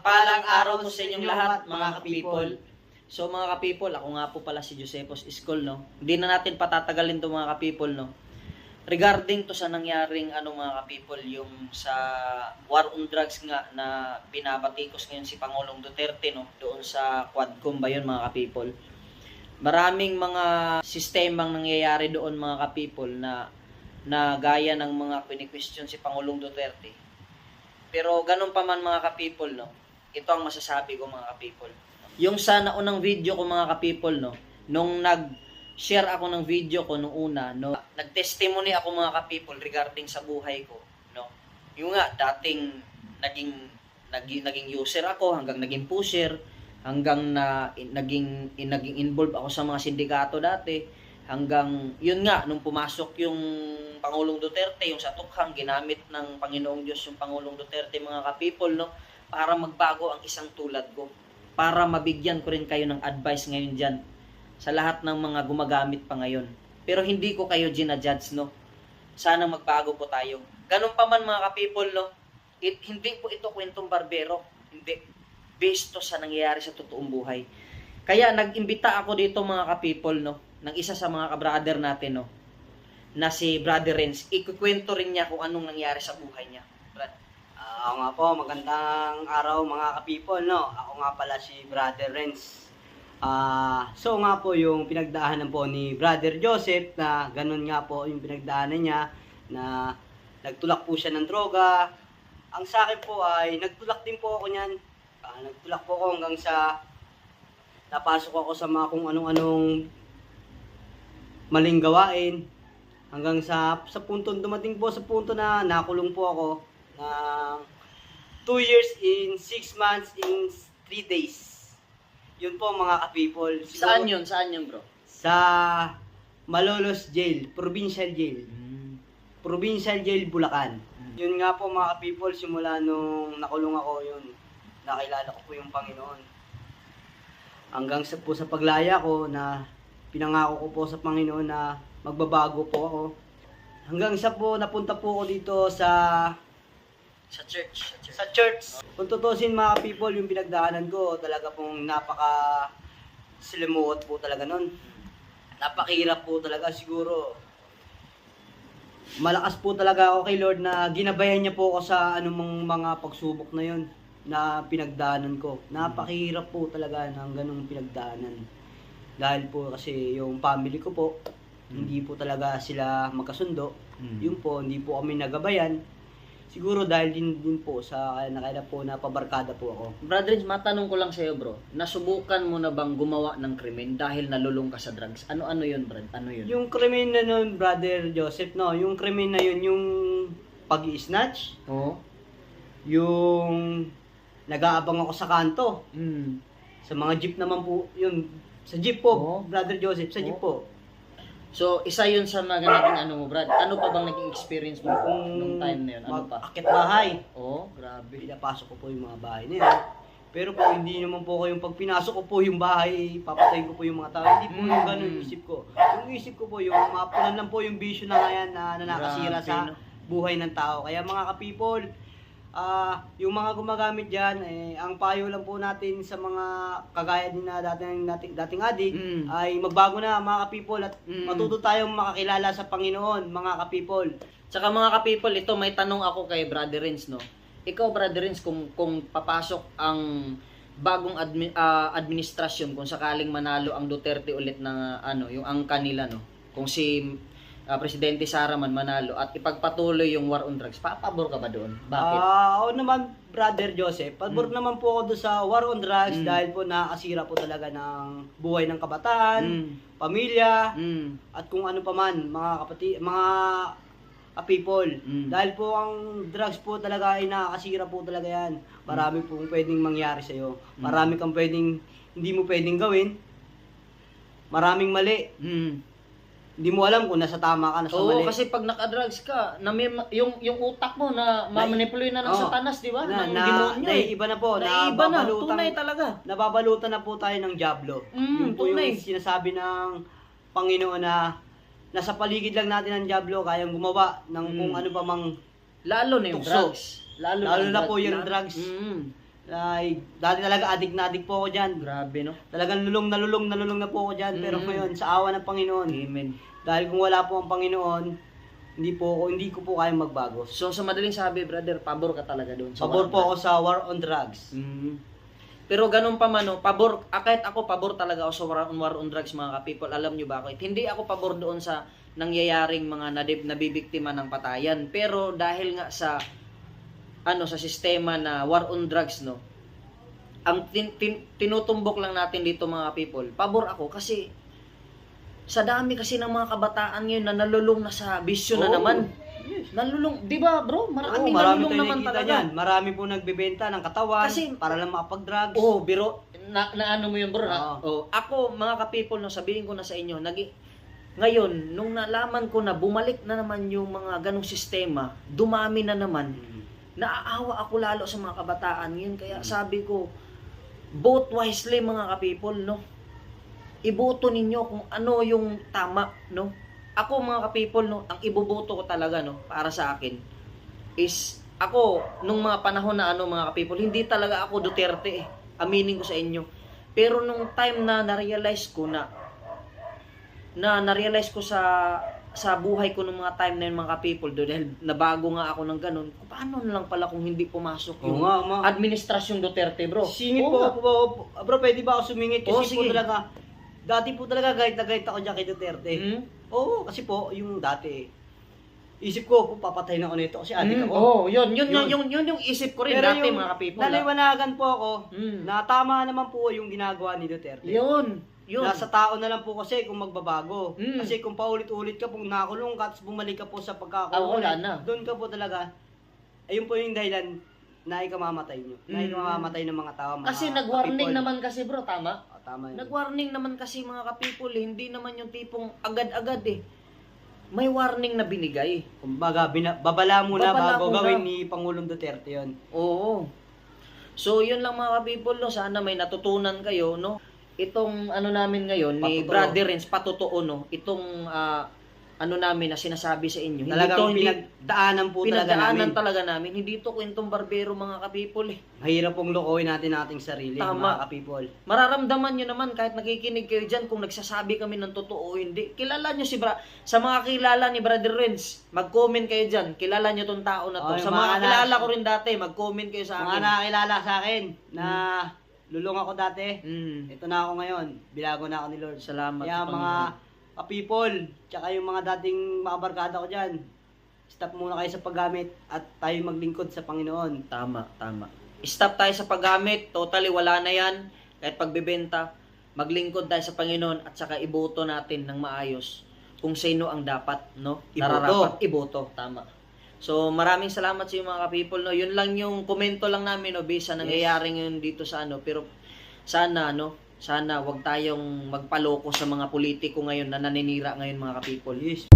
Mapagpalang araw po sa inyong lahat, mga ka-people. So mga ka-people, ako nga po pala si Josepos Iskol, no? Hindi na natin patatagalin to mga ka-people, no? Regarding to sa nangyaring mga ka-people, yung sa war on drugs nga na binabatikos ngayon si Pangulong Duterte, no? Doon sa Quadcom ba yun, mga ka-people? Maraming mga sistemang nangyayari doon, mga ka-people, na gaya ng mga kini-question si Pangulong Duterte. Pero ganun pa man mga ka-people, no? Ito ang masasabi ko mga ka-people. Yung sa naunang video ko mga ka-people, no? Nung nag-share ako ng video ko nung una, no? Nag-testimony ako mga ka-people regarding sa buhay ko, no? Yung nga, dating naging user ako, hanggang naging pusher, hanggang naging involved ako sa mga sindikato dati. Hanggang, yun nga, nung pumasok yung Pangulong Duterte, yung sa tukhang, ginamit ng Panginoong Diyos yung Pangulong Duterte, mga ka-people, no? Para magbago ang isang tulad ko. Para mabigyan ko rin kayo ng advice ngayon dyan sa lahat ng mga gumagamit pa ngayon. Pero hindi ko kayo ginajudge, no? Sana magbago po tayo. Ganun pa man mga ka-people, no? Hindi po ito kwentong barbero. Hindi. Based to sa nangyayari sa totoong buhay. Kaya nag-imbita ako dito mga ka-people, no? Ng isa sa mga ka-brother natin, no? Na si Brother Renz. Ikukwento rin niya kung anong nangyari sa buhay niya. Brad. Ako nga po, magandang araw mga ka-people, no? Ako nga pala si Brother Renz. So nga po yung pinagdaanan po ni Brother Joseph na ganun nga po yung pinagdaanan niya na nagtulak po siya ng droga. Ang sa akin po ay nagtulak din po ako niyan. Nagtulak po ako hanggang sa napasok ako sa mga kung anong-anong maling gawain. Hanggang sa punto, dumating po sa punto na nakulong po ako ng 2 years in 6 months in 3 days. Yun po mga ka-people. Saan yun? Saan yun, bro? Sa Malolos Jail, Provincial Jail. Provincial Jail, Bulacan. Yun nga po mga ka-people, simula nung nakulong ako yun, nakilala ko po yung Panginoon. Hanggang sa paglaya ko na pinangako ko po sa Panginoon na magbabago po ako. Hanggang sa po napunta po ako dito sa church. Sa church. Kung tutusin mga people, yung pinagdaanan ko, talaga pong napaka silimuot po talaga nun. Napakahirap po talaga siguro. Malakas po talaga ako kay Lord na ginabayan niya po ako sa anumang mga pagsubok na yun na pinagdaanan ko. Napakahirap po talaga ng ganung pinagdaanan. Dahil po kasi yung family ko po, hindi po talaga sila magkasundo. Yun po, hindi po kami nagabayan. Siguro dahil din po sa nakaya po na pabarkada po ako. Brother, matanong ko lang sa'yo, bro. Nasubukan mo na bang gumawa ng krimen dahil nalulung ka sa drugs? Ano yun, Brad? Ano yun? Yung krimen na nun, Brother Joseph, no? Yung krimen na yun, yung pag-i-snatch. Oo. Yung nag-aabang ako sa kanto. Sa mga jeep naman po, yun. Sa jeep po, Oo. Brother Joseph, sa jeep po. So, isa yun sa mga naging mo, Brad. Ano pa bang naging experience mo nung time na yun? Ano pa? Akit bahay. Oo, grabe. Pinapasok ko po yung mga bahay na yun. Pero po, hindi naman po ko yung pag pinasok ko po yung bahay, papatayin ko po yung mga tao. Hindi po yung ganun yung isip ko. Yung isip ko po, yung mapunan lang po yung vision na ngayon na nakasira sa buhay ng tao. Kaya mga ka-people, yung mga gumagamit dyan, ang payo lang po natin sa mga kagaya din na dating adik, ay magbago na mga ka-people at matuto tayong makakilala sa Panginoon, mga ka-people. Tsaka mga ka-people, ito may tanong ako kay Brother Renz, no? Ikaw, Brother Renz, kung papasok ang bagong administrasyon, kung sakaling manalo ang Duterte ulit na yung ang kanila, no? Kung si Presidente Sara man manalo at ipagpatuloy yung war on drugs, papabor ka ba doon? Bakit? Oo naman, Brother Joseph. Pabor naman po ako doon sa war on drugs dahil po nakasira po talaga ng buhay ng kabataan, pamilya, at kung ano pa man, mga kapatid, mga people. Dahil po ang drugs po talaga ay nakakasira po talaga yan. Marami pong pwedeng mangyari sa'yo. Marami kang pwedeng, hindi mo pwedeng gawin. Maraming mali. Hindi mo alam kung nasa tama ka, nasa mali. Oo, kasi pag naka-drugs ka, yung utak mo na mamanipulate na ng satanas, di ba? Ng demonyo. Naiiba na po. Naiiba na, tunay talaga. Nababalutan na po tayo ng diablo. Yung po tunay. yung sinasabi ng Panginoon na nasa paligid lang natin ang diablo, kayang gumawa ng kung ano pa mang lalo na yung tukso. drugs. Lalo na po yung drugs. Like, dati talaga adik na adik po ako dyan. Grabe, no? Talagang lulong na po ako dyan. Pero ngayon, sa awa ng Panginoon, Amen. dahil kung wala po ang Panginoon, hindi ko po kayang magbago. So, sa madaling sabi, brother, pabor ka talaga doon. Pabor po ako sa war on drugs. Pero ganun pa man, no, pabor, kahit ako, pabor talaga ako sa war on drugs, mga ka-people. Alam nyo bakit? Hindi ako pabor doon sa nangyayaring mga nabibiktima ng patayan. Pero dahil nga sa sa sistema na war on drugs, no, ang tinutumbok lang natin dito, mga people, pabor ako kasi sa dami kasi ng mga kabataan ngayon na nalulung na sa bisyo na naman. Yes. Nalulung, di ba bro? Marami marami nalulung tayo naman nakikita talaga. dyan. Marami po nagbebenta ng katawan Kasi- para lang makapag-drugs. Oo, biro, na ano mo yun bro? Oo. Ako, mga ka-people, no, sabihin ko na sa inyo, ngayon, nung nalaman ko na bumalik na naman yung mga ganong sistema, dumami na naman, naaawa ako lalo sa mga kabataan yun. Kaya sabi ko, vote wisely, mga ka-people, no? Iboto ninyo kung ano yung tama, no? Ako, mga ka-people, no, ang iboboto ko talaga, no, para sa akin, is, ako, nung mga panahon na mga ka-people, hindi talaga ako Duterte, eh. Aminin ko sa inyo. Pero nung time na na-realize ko na-realize ko sa buhay ko nung mga time na yun, mga ka-people, dahil nabago nga ako ng ganun, paano na lang pala kung hindi pumasok Oo yung nga, administrasyong Duterte, bro? Singit Oo nga. po. Bro, pwede ba ako sumingit? Oo, Kasi po sige. talaga, dati po talaga galit na galit ako dyan kay Duterte. Hmm? Oo, kasi po, yung dati, isip ko, papatayin ako nito kasi adik ako. Oo, yun yung isip ko rin Pero dati, yung mga ka-people. naliwanagan po ako, Mm. na tama naman po yung ginagawa ni Duterte. Yun. Nasa tao na lang po kasi kung magbabago. Mm. Kasi kung paulit-ulit ka pong nakulong ka, tapos bumalik ka po sa Ah, pagkakulong, wala na. doon ka po talaga, ayun po yung dahilan na ikamamatay nyo. Na ikamamatay ng mga tao, mga Kasi nag-warning ka-people. naman kasi, bro, tama? Tama yun. Nag-warning naman kasi, mga ka-people, hindi naman yung tipong agad-agad, eh. May warning na binigay. Kumbaga, babala muna Babala bago muna. gawin ni Pangulong Duterte yun. Oo. So, yun lang, mga ka-people, no? Sana may natutunan kayo, no? Itong namin ngayon ni Patotoo. Brother Renz, patotoo, no? Itong namin na sinasabi sa inyo. Talagang pinagdaanan po talaga namin. talaga namin. Hindi to kwentong barbero, mga ka-people, eh. Mahirap pong lokohin natin ating sarili, Tama. mga ka-people. Mararamdaman nyo naman kahit nakikinig kayo dyan kung nagsasabi kami ng totoo o hindi. Kilala nyo sa mga kilala ni Brother Renz, mag-comment kayo dyan. Kilala nyo tong tao na to. Oh, Sa yung mga mga kilala ko rin dati, mag-comment kayo sa Mga akin. nakakilala sa akin na lulong ako dati, ito na ako ngayon. Bilago na ako ni Lord. Salamat Kaya sa mga Panginoon. ka-people, tsaka yung mga dating mga barkada ko dyan, stop muna kayo sa paggamit at tayo maglingkod sa Panginoon. Tama. Stop tayo sa paggamit. Totally wala na yan. Kahit pagbebenta, maglingkod tayo sa Panginoon at saka iboto natin ng maayos kung sino ang dapat, no? Iboto. Nararapat iboto. Tama. So, maraming salamat sa mga ka-people, no? Yun lang yung komento lang namin, no? Based sa nangyayari ngayon dito sa Pero sana wag tayong magpaloko sa mga politiko ngayon na naninira ngayon, mga ka-people. Yes.